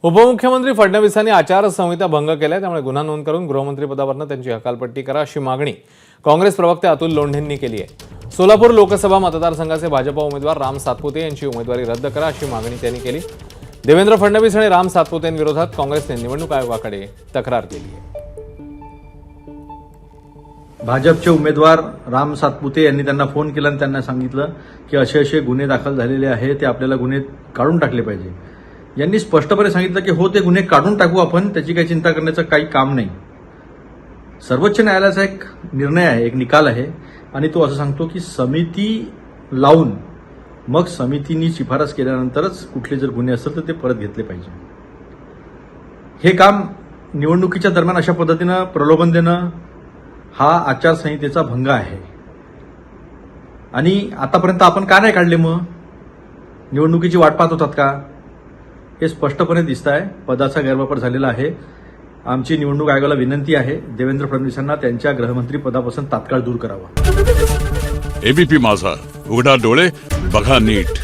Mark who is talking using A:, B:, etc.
A: उपमुख्यमंत्री फडणवीसांनी आचारसंहिता भंग केलाय, त्यामुळे गुन्हा नोंद करून गृहमंत्रीपदावरून त्यांची हकालपट्टी करा अशी मागणी काँग्रेस प्रवक्ते अतुल लोंढेंनी केली आहे। सोलापूर लोकसभा मतदारसंघाचे भाजपा उमेदवार राम सातपुते यांची उमेदवारी रद्द करा अशी मागणी त्यांनी केली। देवेंद्र फडणवीस आणि राम सातपुतेंविरोधात काँग्रेसने निवडणूक आयोगाकडे तक्रार केली आहे।
B: भाजपचे उमेदवार राम सातपुते यांनी त्यांना फोन केला आणि त्यांना सांगितलं की असे गुन्हे दाखल झालेले आहेत, ते आपल्याला गुन्हे काढून टाकले पाहिजे। यांनी स्पष्टपणे सांगितलं की हो, ते गुन्हे काढून टाकू आपण, त्याची काही चिंता करण्याचं काही काम नाही। सर्वोच्च न्यायालयाचा एक निर्णय आहे, एक निकाल आहे आणि तो असं सांगतो की समिती लावून मग समितीनी शिफारस केल्यानंतरच कुठले जर गुन्हे असतील तर ते परत घेतले पाहिजे। हे काम निवडणुकीच्या दरम्यान अशा पद्धतीनं प्रलोभन देणं हा आचारसंहितेचा भंग आहे। आणि आतापर्यंत आपण का नाही काढले? मग निवडणुकीची वाट पाहत होतात का? हे स्पष्टपणे दिसत आहे, पदाचा गैरवापर झालेला आहे। आमची निवडणूक आयोगाला विनंती आहे, देवेंद्र फडणवीसांना त्यांच्या गृहमंत्री पदापासून तात्काळ दूर करावं।
C: एबीपी माझा, उघडा डोळे बघा नीट।